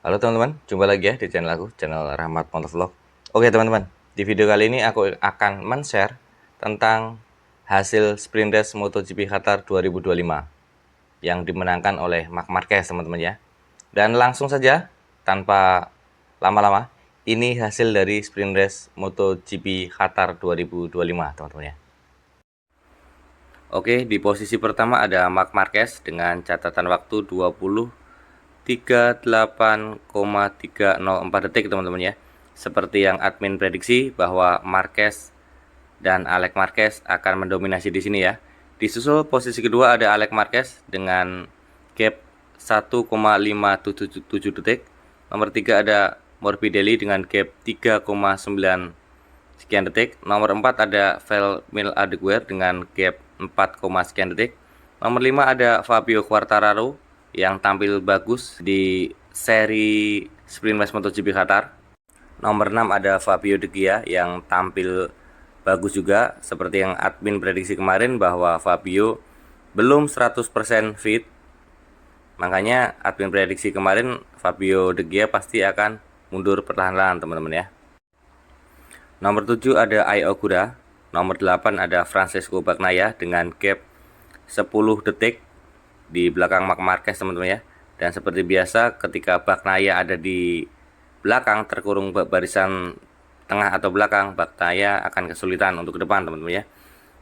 Halo teman-teman, jumpa lagi ya di channel aku, channel Rahmat Motovlog. Oke teman-teman, di video kali ini aku akan men-share tentang hasil sprint race MotoGP Qatar 2025 yang dimenangkan oleh Marc Marquez teman-teman ya. Dan langsung saja, tanpa lama-lama, ini hasil dari sprint race MotoGP Qatar 2025 teman-teman ya. Oke, di posisi pertama ada Marc Marquez dengan catatan waktu 38,304 detik teman-teman ya. Seperti yang admin prediksi bahwa Marquez dan Alex Marquez akan mendominasi di sini ya. Disusul posisi kedua ada Alex Marquez dengan gap 1,577 detik. Nomor 3 ada Morbidelli dengan gap 3,9 sekian detik. Nomor 4 ada Mil Adeguer dengan gap 4, sekian detik. Nomor 5 ada Fabio Quartararo yang tampil bagus di seri sprint race MotoGP Qatar. Nomor 6 ada Fabio De Gia yang tampil bagus juga, seperti yang admin prediksi kemarin bahwa Fabio belum 100% fit. Makanya admin prediksi kemarin Fabio De Gia pasti akan mundur perlahan-lahan teman-teman ya. Nomor 7 ada Ai Ogura. Nomor 8 ada Francesco Bagnaia dengan gap 10 detik di belakang Marc Marquez teman-teman ya. Dan seperti biasa ketika Bagnaia ada di belakang terkurung barisan tengah atau belakang, Bagnaia akan kesulitan untuk ke depan teman-teman ya.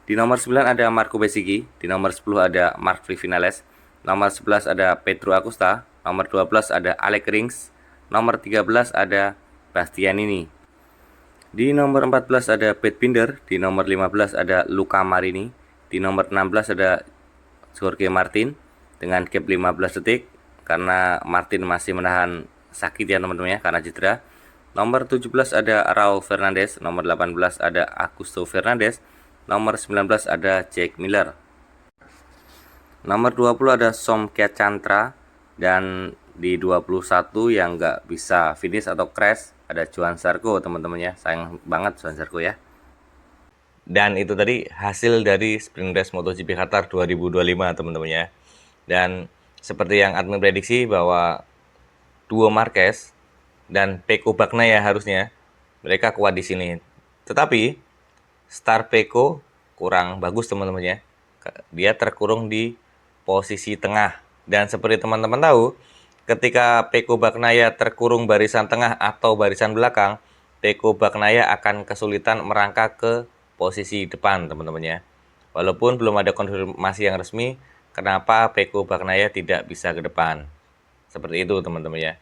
Di nomor 9 ada Marco Bezzecchi, di nomor 10 ada Marc Vinales, nomor 11 ada Pedro Acosta, nomor 12 ada Alex Rins, nomor 13 ada Bastianini. Di nomor 14 ada Pete Binder, di nomor 15 ada Luca Marini, di nomor 16 ada Jorge Martin dengan gap 15 detik karena Martin masih menahan sakit ya teman-teman ya karena cedera. Nomor 17 ada Raul Fernandez, nomor 18 ada Augusto Fernandez, nomor 19 ada Jack Miller. Nomor 20 ada Somkya Chantra, dan di 21 yang nggak bisa finish atau crash ada Johan Zarco teman-teman ya. Sayang banget Johan Zarco ya. Dan itu tadi hasil dari sprint race MotoGP Qatar 2025 teman-teman ya. Dan seperti yang admin prediksi bahwa duo Marquez dan Pecco Bagnaia harusnya mereka kuat di sini. Tetapi Star Pecco kurang bagus teman-teman ya. Dia terkurung di posisi tengah. Dan seperti teman-teman tahu, ketika Pecco Bagnaia terkurung barisan tengah atau barisan belakang, Pecco Bagnaia akan kesulitan merangkak ke posisi depan teman-teman ya. Walaupun belum ada konfirmasi yang resmi kenapa Pecco Bagnaia tidak bisa ke depan. Seperti itu teman-teman ya.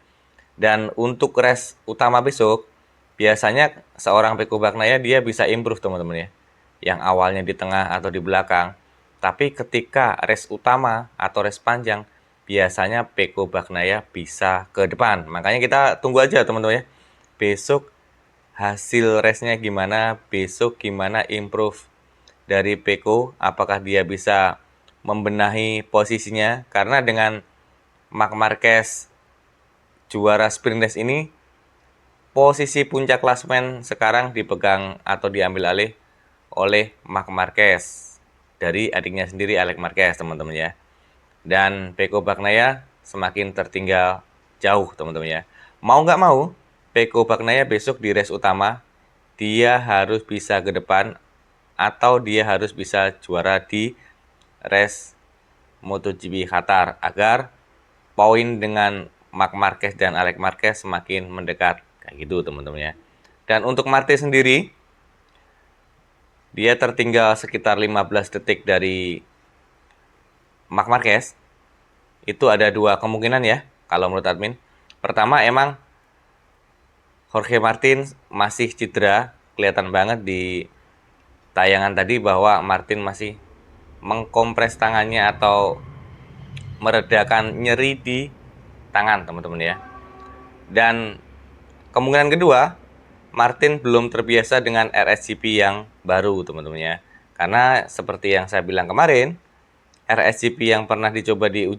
Dan untuk race utama besok, biasanya seorang Pecco Bagnaia dia bisa improve teman-teman ya. Yang awalnya di tengah atau di belakang. Tapi ketika race utama atau race panjang, biasanya Pecco Bagnaia bisa ke depan. Makanya kita tunggu aja teman-teman ya. Besok hasil race-nya gimana, besok gimana improve dari Pecco, apakah dia bisa membenahi posisinya. Karena dengan Marc Marquez juara sprint race ini, posisi puncak klasemen sekarang dipegang atau diambil alih oleh Marc Marquez dari adiknya sendiri Alex Marquez teman-teman ya. Dan Pecco Bagnaia semakin tertinggal jauh teman-teman ya. Mau nggak mau, Pecco Bagnaia besok di race utama dia harus bisa ke depan atau dia harus bisa juara di race MotoGP Qatar agar poin dengan Marc Marquez dan Alex Marquez semakin mendekat kayak gitu teman-teman ya. Dan untuk Martin sendiri dia tertinggal sekitar 15 detik dari Marc Marquez. Itu ada dua kemungkinan ya kalau menurut admin. Pertama, emang Jorge Martin masih cedera, kelihatan banget di tayangan tadi bahwa Martin masih mengkompres tangannya atau meredakan nyeri di tangan teman-teman ya. Dan kemungkinan kedua, Martin belum terbiasa dengan RSGP yang baru teman-teman ya. Karena seperti yang saya bilang kemarin, RSGP yang pernah dicoba di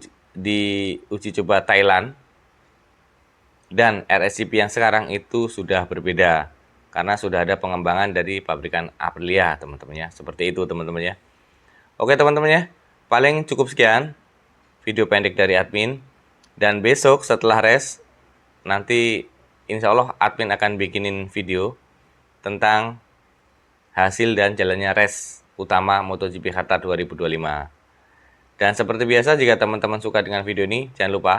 uji coba Thailand dan RSGP yang sekarang itu sudah berbeda. Karena sudah ada pengembangan dari pabrikan Aprilia teman-teman ya. Seperti itu teman-teman ya. Oke teman-teman ya, paling cukup sekian video pendek dari admin. Dan besok setelah race, nanti insya Allah admin akan bikinin video tentang hasil dan jalannya race utama MotoGP Qatar 2025. Dan seperti biasa, jika teman-teman suka dengan video ini, jangan lupa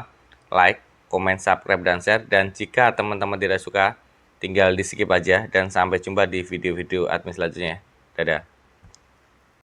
like, komen, subscribe, dan share. Dan jika teman-teman tidak suka, tinggal di skip aja. Dan sampai jumpa di video-video admin selanjutnya. Dadah.